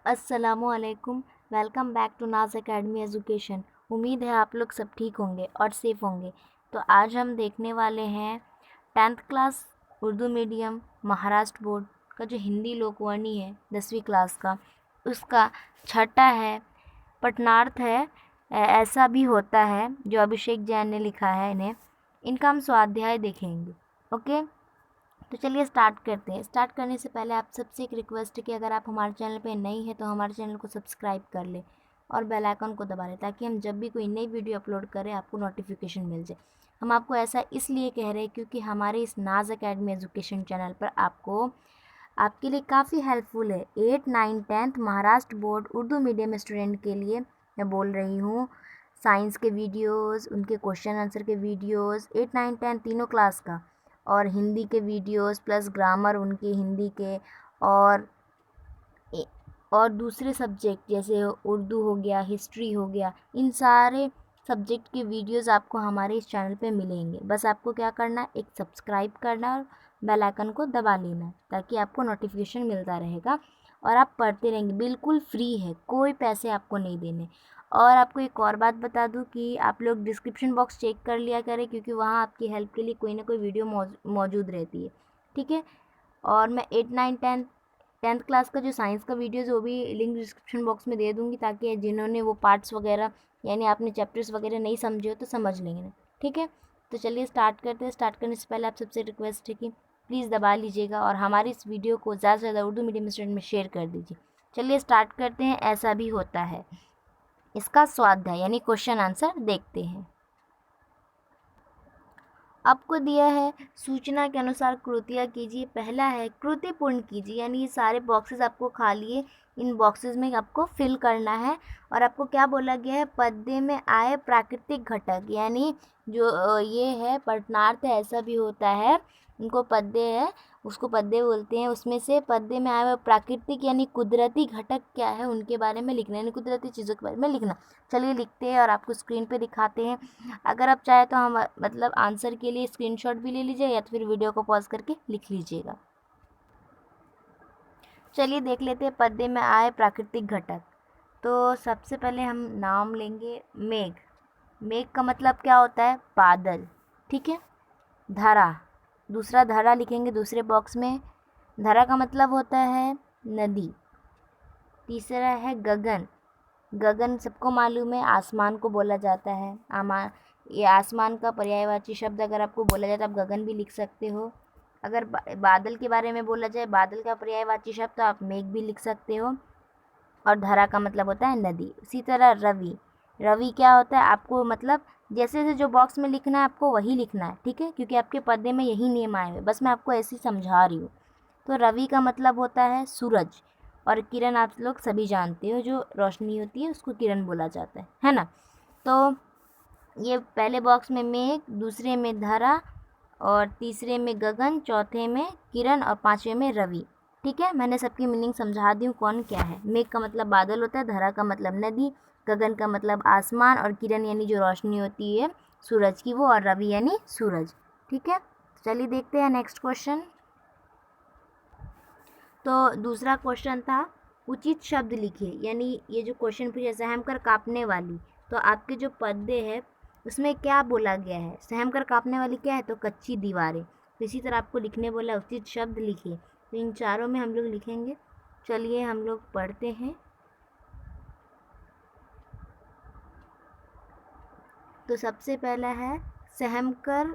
अस्सलामुअलैकुम। Welcome back to नाज academy education. उम्मीद है आप लोग सब ठीक होंगे और सेफ़ होंगे। तो आज हम देखने वाले हैं 10th class Urdu medium Maharashtra board का जो हिंदी लोकवाणी है 10वीं क्लास का, उसका छठा है, पठनार्थ है। ऐसा भी होता है जो अभिषेक जैन ने लिखा है इन्हें। इनका हम स्वाध्याय देखेंगे। ओके, तो चलिए स्टार्ट करते हैं। स्टार्ट करने से पहले आप सबसे एक रिक्वेस्ट है कि अगर आप हमारे चैनल पे नई हैं तो हमारे चैनल को सब्सक्राइब कर लें और बेल आइकन को दबा लें, ताकि हम जब भी कोई नई वीडियो अपलोड करें आपको नोटिफिकेशन मिल जाए। हम आपको ऐसा इसलिए कह रहे हैं क्योंकि हमारे इस नाज एकेडमी एजुकेशन चैनल पर आपके लिए काफ़ी हेल्पफुल है। 8, 9, 10th Maharashtra board Urdu medium student के लिए मैं बोल रही हूँ। साइंस के वीडियोस, उनके क्वेश्चन आंसर के वीडियोस, 8, 9, 10 तीनों क्लास का, और हिंदी के वीडियोस प्लस ग्रामर उनके हिंदी के, और और दूसरे सब्जेक्ट जैसे उर्दू हो गया, हिस्ट्री हो गया, इन सारे सब्जेक्ट के वीडियोस आपको हमारे इस चैनल पे मिलेंगे। बस आपको क्या करना है, एक सब्सक्राइब करना और बेल आइकन को दबा लेना है, ताकि आपको नोटिफिकेशन मिलता रहेगा और आप पढ़ते रहेंगे। बिल्कुल फ्री है, कोई पैसे आपको नहीं देने। और आपको एक और बात बता दूं कि आप लोग डिस्क्रिप्शन बॉक्स चेक कर लिया करें, क्योंकि वहाँ आपकी हेल्प के लिए कोई ना कोई वीडियो मौजूद रहती है। ठीक है। और मैं 8, 9, 10th क्लास का जो साइंस का वीडियोज़ वो भी लिंक डिस्क्रिप्शन बॉक्स में दे दूँगी, ताकि जिन्होंने वो पार्ट्स वगैरह यानी आपने चैप्टर्स वगैरह नहीं समझे हो तो समझ लेंगे। ठीक है, तो चलिए स्टार्ट करते हैं। स्टार्ट करने से पहले आप सबसे रिक्वेस्ट है कि प्लीज़ दबा लीजिएगा और हमारी इस वीडियो को ज़्यादा से ज़्यादा उर्दू मीडियम स्टूडेंट में शेयर कर दीजिए। चलिए स्टार्ट करते हैं। ऐसा भी होता है, इसका स्वाध्याय यानी क्वेश्चन आंसर देखते हैं। आपको दिया है सूचना के अनुसार कृतियाँ कीजिए। पहला है कृति पूर्ण कीजिए, यानी ये सारे बॉक्सेस आपको खाली है, इन बॉक्सेस में आपको फिल करना है। और आपको क्या बोला गया है, पद्य में आए प्राकृतिक घटक, यानी जो ये है पठनार्थ है, ऐसा भी होता है, उनको पद्य है, उसको पद्य बोलते हैं। उसमें से पद्य में आए हुए प्राकृतिक यानी कुदरती घटक क्या है उनके बारे में लिखना, यानी कुदरती चीज़ों के बारे में लिखना। चलिए लिखते हैं और आपको स्क्रीन पे दिखाते हैं। अगर आप चाहें तो हम मतलब आंसर के लिए स्क्रीनशॉट भी ले लीजिए, या तो फिर वीडियो को पॉज करके लिख लीजिएगा। चलिए देख लेते हैं पद्य में आए प्राकृतिक घटक। तो सबसे पहले हम नाम लेंगे मेघ। मेघ का मतलब क्या होता है, बादल। ठीक है। धरा, दूसरा धरा लिखेंगे दूसरे बॉक्स में। धरा का मतलब होता है नदी। तीसरा है गगन। गगन सबको मालूम है आसमान को बोला जाता है। ये आसमान का पर्यायवाची शब्द अगर आपको बोला जाए तो आप गगन भी लिख सकते हो। अगर बादल के बारे में बोला जाए, बादल का पर्यायवाची शब्द, तो आप मेघ भी लिख सकते हो। और धरा का मतलब होता है नदी। उसी तरह रवि। रवि क्या होता है, आपको मतलब जैसे जैसे जो बॉक्स में लिखना है आपको वही लिखना है। ठीक है, क्योंकि आपके पद्य में यही नियम आए हुए, बस मैं आपको ऐसे ही समझा रही हूँ। तो रवि का मतलब होता है सूरज, और किरण आप लोग सभी जानते हो, जो रोशनी होती है उसको किरण बोला जाता है ना। तो ये पहले बॉक्स में मेघ, दूसरे में धरा, और तीसरे में गगन, चौथे में किरण, और पांचवे में रवि। ठीक है, मैंने सबकी मीनिंग समझा दी हूँ कौन क्या है। मेघ का मतलब बादल होता है, धरा का मतलब नदी, गगन का मतलब आसमान, और किरण यानी जो रोशनी होती है सूरज की वो, और रवि यानी सूरज। ठीक है, चलिए देखते हैं नेक्स्ट क्वेश्चन। तो दूसरा क्वेश्चन था उचित शब्द लिखिए, यानी ये जो क्वेश्चन पूछे सहम कर कांपने वाली, तो आपके जो पद्य है उसमें क्या बोला गया है, सहम कर कांपने वाली क्या है, तो कच्ची दीवारें। तो इसी तरह आपको लिखने बोला उचित शब्द लिखिए, तो इन चारों में हम लोग लिखेंगे। चलिए हम लोग पढ़ते हैं। तो सबसे पहला है सहम कर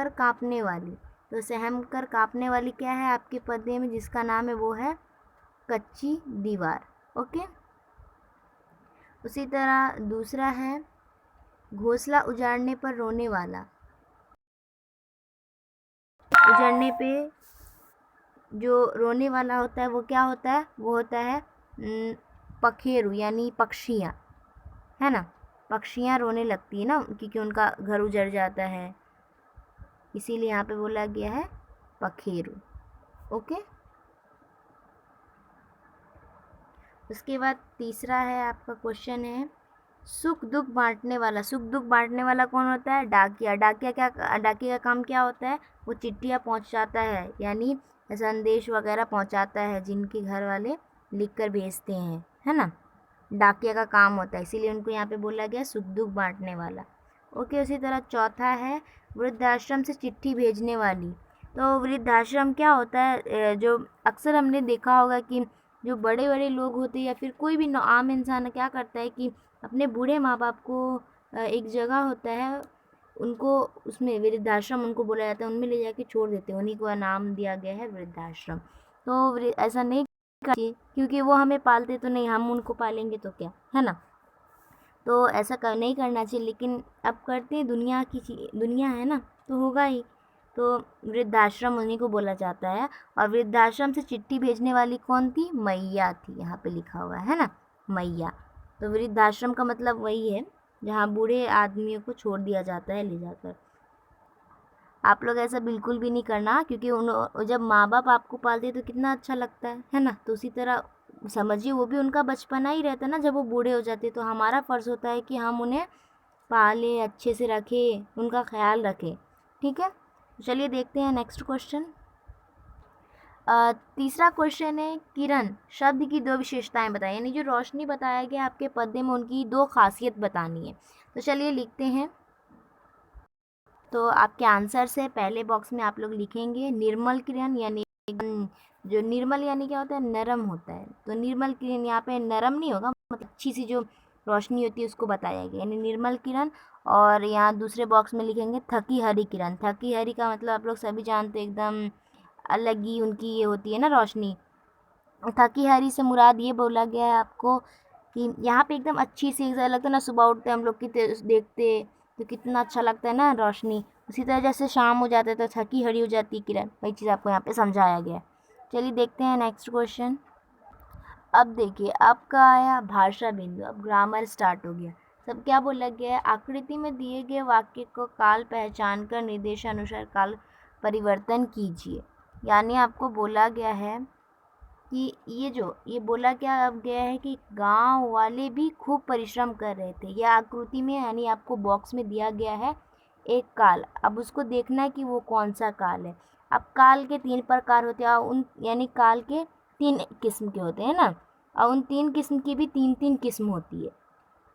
कांपने वाली। तो सहम कर कांपने वाली क्या है आपके पद्य में, जिसका नाम है वो है कच्ची दीवार। ओके। उसी तरह दूसरा है घोंसला उजाड़ने पर रोने वाला। उजाड़ने पे जो रोने वाला होता है वो क्या होता है, वो होता है पखेरु यानी पक्षियाँ, है ना। पक्षियाँ रोने लगती है ना, क्योंकि उनका घर उजड़ जाता है, इसीलिए यहाँ पे बोला गया है पखेरु। ओके। उसके बाद तीसरा है आपका क्वेश्चन है सुख दुख बांटने वाला, सुख दुख बांटने वाला कौन होता है? डाकिया। डाकिया का काम क्या होता है? वो चिट्ठियाँ पहुंचाता है, यानी संदेश वगैरह पहुंचाता है, जिनके घर वाले लिख कर भेजते हैं, है ना। डाकिया का काम होता है, इसीलिए उनको यहाँ पे बोला गया सुख दुख बांटने वाला। ओके, उसी तरह चौथा है वृद्धाश्रम से चिट्ठी भेजने वाली। तो वृद्धाश्रम क्या होता है? जो अक्सर हमने देखा होगा कि जो बड़े बड़े लोग होते हैं या फिर कोई भी आम इंसान क्या करता है कि अपने बूढ़े माँ बाप को एक जगह होता है, उनको उसमें वृद्धाश्रम उनको बोला जाता है, उनमें ले जाके छोड़ देते हैं, उन्हीं को नाम दिया गया है वृद्धाश्रम। तो ऐसा नहीं करना चाहिए, क्योंकि वो हमें पालते तो नहीं, हम उनको पालेंगे तो क्या, है ना। तो ऐसा नहीं करना चाहिए, लेकिन अब करते हैं, दुनिया है ना, तो होगा ही। तो वृद्धाश्रम उन्हीं को बोला जाता है। और वृद्धाश्रम से चिट्ठी भेजने वाली कौन थी? मैया थी, यहाँ पे लिखा हुआ है ना, मैया। तो वृद्धाश्रम का मतलब वही है जहाँ बूढ़े आदमियों को छोड़ दिया जाता है ले जाकर। आप लोग ऐसा बिल्कुल भी नहीं करना, क्योंकि जब माँ बाप आपको पालते तो कितना अच्छा लगता है ना। तो उसी तरह समझिए वो भी उनका बचपना ही रहता ना, जब वो बूढ़े हो जाते तो हमारा फ़र्ज़ होता है कि हम उन्हें पालें, अच्छे से रखें, उनका ख्याल रखें। ठीक है, चलिए देखते हैं नेक्स्ट क्वेश्चन। तीसरा क्वेश्चन है किरण शब्द की 2 विशेषताएं बताएं, यानी जो रोशनी बताया गया आपके पद्य में उनकी 2 खासियत बतानी है। तो चलिए लिखते हैं। तो आपके आंसर से पहले बॉक्स में आप लोग लिखेंगे निर्मल किरण, यानी जो निर्मल यानी क्या होता है? नरम होता है। तो निर्मल किरण यहाँ पे नरम नहीं होगा, मतलब अच्छी सी जो रोशनी होती है उसको बताया गया, यानी निर्मल किरण। और यहाँ दूसरे बॉक्स में लिखेंगे थकी हरी किरण। थकी हरी का मतलब आप लोग सभी जानते हैं, एकदम अलग ही उनकी ये होती है ना रोशनी। थकी हरी से मुराद ये बोला गया है आपको कि यहाँ पे एकदम अच्छी सी, ऐसा लगता है ना, सुबह उठते हम लोग देखते तो कितना अच्छा लगता है ना रोशनी। उसी तरह जैसे शाम हो जाता है तो थकी हरी हो जाती है किरण, वही चीज़ आपको यहाँ पे समझाया गया है। चलिए देखते हैं नेक्स्ट क्वेश्चन। अब देखिए आपका आया भाषा बिंदु, अब ग्रामर स्टार्ट हो गया। सब क्या बोला गया है? आकृति में दिए गए वाक्य को काल पहचान कर निर्देशानुसार काल परिवर्तन कीजिए। यानी आपको बोला गया है कि ये बोला क्या अब गया है कि गांव वाले भी खूब परिश्रम कर रहे थे। यह आकृति में, यानी आपको बॉक्स में दिया गया है एक काल। अब उसको देखना है कि वो कौन सा काल है। अब काल के 3 प्रकार होते हैं, उन यानी काल के 3 किस्म के होते हैं ना, और उन 3 किस्म की भी 3-3 किस्म होती है।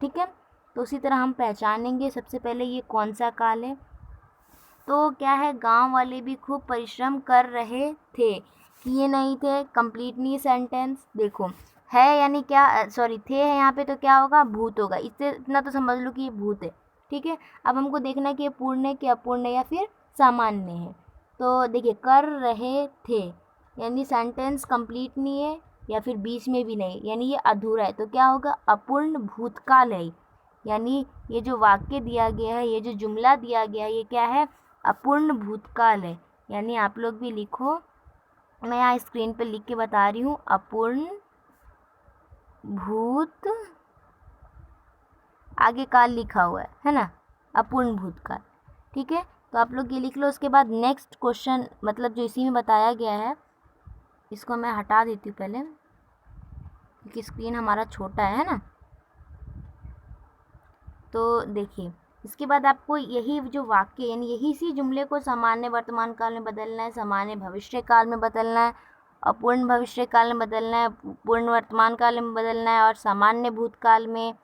ठीक है, तो उसी तरह हम पहचानेंगे। सबसे पहले ये कौन सा काल है? तो क्या है, गांव वाले भी खूब परिश्रम कर रहे थे, किए नहीं थे, कंप्लीट नहीं सेंटेंस। देखो है यानी क्या, सॉरी थे है यहाँ पे, तो क्या होगा? भूत होगा। इससे इतना तो समझ लो कि ये भूत है। ठीक है, अब हमको देखना है कि ये पूर्ण है कि अपूर्ण है या फिर सामान्य है। तो देखिए कर रहे थे, यानी सेंटेंस कंप्लीट नहीं है या फिर बीच में भी नहीं, यानी ये अधूरा है। तो क्या होगा? अपूर्ण भूतकाल है। यानी ये जो वाक्य दिया गया है, ये जो जुमला दिया गया है, ये क्या है? अपूर्ण भूतकाल है। यानी आप लोग भी लिखो, मैं यहाँ स्क्रीन पे लिख के बता रही हूँ, अपूर्ण भूत, आगे काल लिखा हुआ है ना, अपूर्ण भूतकाल। ठीक है, तो आप लोग ये लिख लो। उसके बाद नेक्स्ट क्वेश्चन, मतलब जो इसी में बताया गया है, इसको मैं हटा देती हूँ पहले, क्योंकि स्क्रीन हमारा छोटा है ना। तो देखिए इसके बाद आपको यही जो वाक्य, यानी यही सी जुमले को सामान्य वर्तमान काल में बदलना है, सामान्य भविष्य काल में बदलना है, अपूर्ण भविष्य काल में बदलना है, पूर्ण वर्तमान काल में बदलना है, और सामान्य भूतकाल में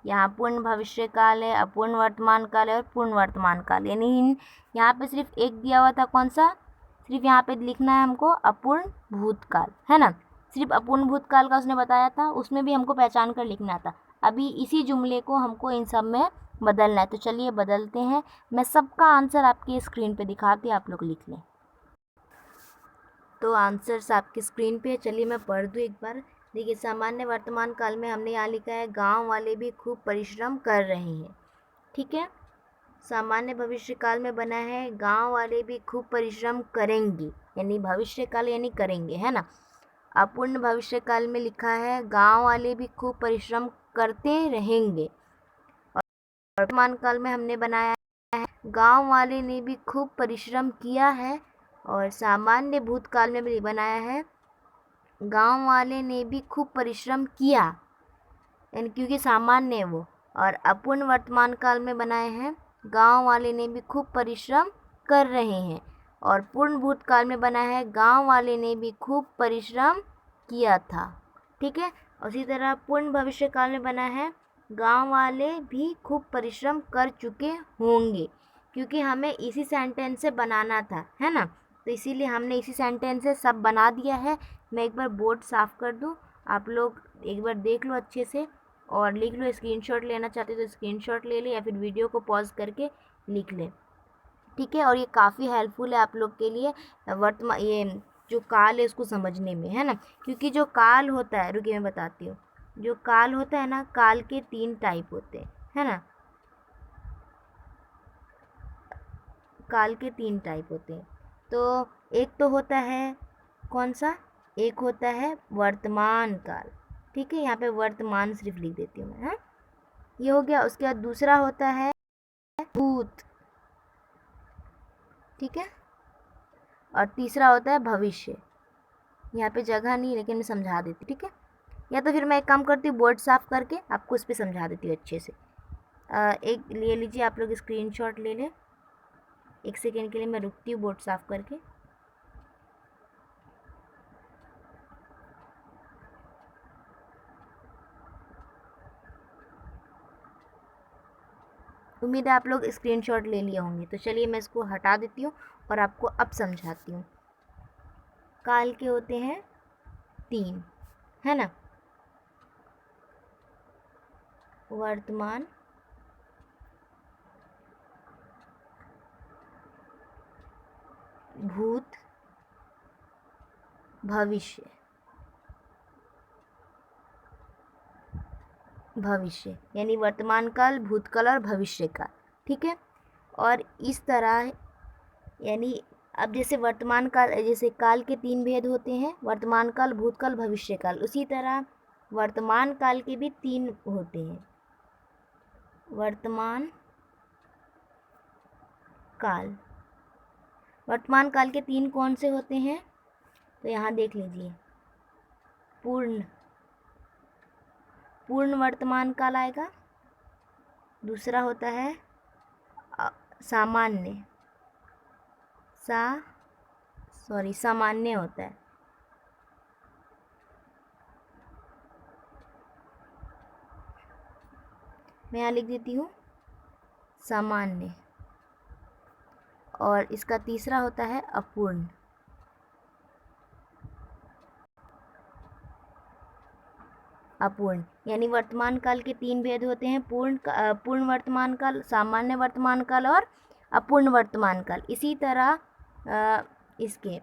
यहाँ पूर्ण भविष्य काल है, अपूर्ण वर्तमान काल है और पूर्ण वर्तमान काल। यानी यहाँ पे सिर्फ एक दिया हुआ था, कौन सा? सिर्फ यहाँ पे लिखना है हमको अपूर्ण भूतकाल, है ना। सिर्फ अपूर्ण भूतकाल का उसने बताया था, उसमें भी हमको पहचान कर लिखना था। अभी इसी जुमले को हमको इन सब में बदलना है। तो चलिए बदलते हैं। मैं सबका आंसर आपकी स्क्रीन पे दिखाती, आप लोग लिख लें। तो आंसर्स आपकी स्क्रीन पे, चलिए मैं पढ़ दूँ एक बार। देखिए सामान्य वर्तमान काल में हमने यहाँ लिखा है गांव वाले भी खूब परिश्रम कर रहे हैं। ठीक है, सामान्य भविष्य काल में बना है गांव वाले भी खूब परिश्रम करेंगे, यानी भविष्य काल यानी करेंगे, है ना। अपूर्ण भविष्य काल में लिखा है गांव वाले भी खूब परिश्रम करते रहेंगे। वर्तमान काल में हमने बनाया है गांव वाले ने भी खूब परिश्रम किया है। और सामान्य भूतकाल में भी बनाया है गांव वाले ने भी खूब परिश्रम किया, यानी क्योंकि सामान्य है वो। और अपूर्ण वर्तमान काल में बनाए हैं गांव वाले ने भी खूब परिश्रम कर रहे हैं। और पूर्ण भूतकाल में बना है गांव वाले ने भी खूब परिश्रम किया था। ठीक है। उसी तरह पूर्ण भविष्य काल में बना है गांव वाले भी खूब परिश्रम कर चुके होंगे, क्योंकि हमें इसी सेंटेंस से बनाना था, है ना। तो इसीलिए हमने इसी सेंटेंस से सब बना दिया है। मैं एक बार बोर्ड साफ़ कर दूँ, आप लोग एक बार देख लो अच्छे से और लिख लो। स्क्रीनशॉट लेना चाहते हो तो स्क्रीनशॉट ले ले या फिर वीडियो को पॉज करके लिख ले। ठीक है। और ये काफ़ी हेल्पफुल है आप लोग के लिए वर्तमान ये जो काल है उसको समझने में, है ना। क्योंकि जो काल होता है, रुकिए मैं बताती हूँ। जो काल होता है ना, काल के 3 टाइप होते हैं, है ना। काल के 3 टाइप होते हैं। तो एक तो होता है कौन सा, एक होता है वर्तमान काल। ठीक है, यहाँ पे वर्तमान सिर्फ लिख देती हूँ मैं, हाँ। ये हो गया। उसके बाद दूसरा होता है भूत। ठीक है। और तीसरा होता है भविष्य। यहाँ पे जगह नहीं, लेकिन मैं समझा देती, ठीक है। या तो फिर मैं एक काम करती हूँ, बोर्ड साफ़ करके आपको उस पर समझा देती हूँ अच्छे से। एक ले लीजिए, आप लोग स्क्रीनशॉट ले लें। एक सेकेंड के लिए मैं रुकती हूँ बोर्ड साफ़ करके। उम्मीद है आप लोग स्क्रीनशॉट ले लिए होंगे। तो चलिए मैं इसको हटा देती हूँ और आपको अब समझाती हूँ। काल के होते हैं 3, है ना। वर्तमान, भूत, भविष्य। भविष्य यानी वर्तमान काल, भूतकाल और भविष्य काल। ठीक है। और इस तरह यानी अब जैसे वर्तमान काल, जैसे काल के 3 भेद होते हैं, वर्तमान काल, भूतकाल, भविष्य काल, उसी तरह वर्तमान काल के भी 3 होते हैं। वर्तमान काल, वर्तमान काल के 3 कौन से होते हैं, तो यहाँ देख लीजिए। पूर्ण वर्तमान काल आएगा। दूसरा होता है सामान्य, सामान्य होता है। मैं यहाँ लिख देती हूँ सामान्य। और इसका तीसरा होता है अपूर्ण। अपूर्ण यानी वर्तमान काल के 3 भेद होते हैं, पूर्ण वर्तमान काल, सामान्य वर्तमान काल और अपूर्ण वर्तमान काल। इसी तरह इसके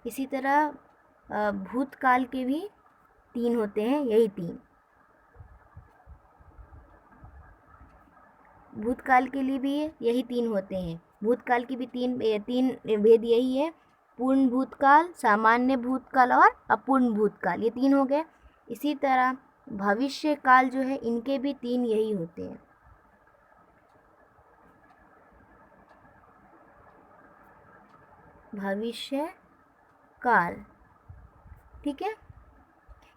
इसी तरह भूतकाल के भी 3 होते हैं, यही 3। भूतकाल के लिए भी यही 3 होते हैं। भूतकाल की भी 3 भेद यही है, पूर्ण भूतकाल, सामान्य भूतकाल और अपूर्ण भूतकाल, ये 3 हो गए। इसी तरह भविष्य काल जो है, इनके भी 3 यही होते हैं। भविष्य काल, ठीक है।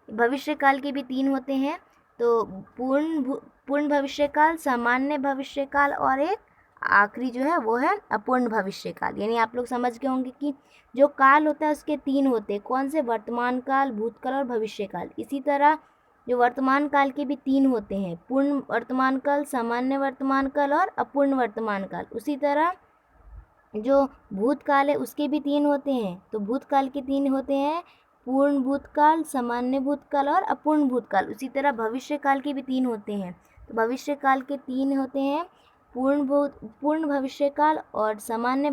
भविष्य काल के भी 3 होते हैं, तो पूर्ण भविष्य काल, सामान्य भविष्य काल और एक आखिरी जो है वो है अपूर्ण भविष्य काल। यानी आप लोग समझ गए होंगे कि जो काल होता है उसके 3 होते हैं, कौन से, वर्तमान काल, भूतकाल और भविष्य काल। इसी तरह जो वर्तमान काल के भी 3 होते हैं, पूर्ण वर्तमान काल, सामान्य वर्तमान काल और अपूर्ण वर्तमान काल। उसी तरह जो भूतकाल है उसके भी 3 होते हैं, तो भूतकाल के 3 होते हैं, पूर्ण भूतकाल, सामान्य भूतकाल और अपूर्ण भूतकाल। उसी तरह भविष्य काल के भी 3 होते हैं, तो भविष्य काल के 3 होते हैं, पूर्ण भविष्य काल और सामान्य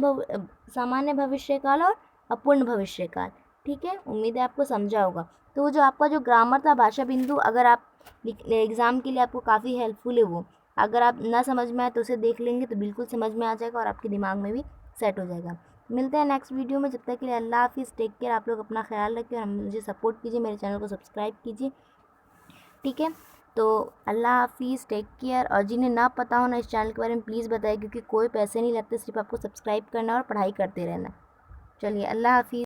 भविष्य काल और अपूर्ण भविष्य काल। ठीक है, उम्मीद है आपको समझा होगा। तो जो आपका जो ग्रामर था, भाषा बिंदु, अगर आप एग्ज़ाम के लिए आपको काफ़ी हेल्पफुल है वो। अगर आप ना समझ में आए तो उसे देख लेंगे तो बिल्कुल समझ में आ जाएगा और आपके दिमाग में भी सेट हो जाएगा। मिलते हैं नेक्स्ट वीडियो में, जब तक के लिए अल्लाह हाफिज़, टेक केयर। आप लोग अपना ख्याल रखिए और मुझे सपोर्ट कीजिए, मेरे चैनल को सब्सक्राइब कीजिए। ठीक है। तो अल्लाह हाफिज़, टेक केयर। और जिन्हें ना पता हो ना इस चैनल के बारे में प्लीज़ बताइए, क्योंकि कोई पैसे नहीं लगते, सिर्फ आपको सब्सक्राइब करना और पढ़ाई करते रहना। चलिए, अल्लाह हाफिज़।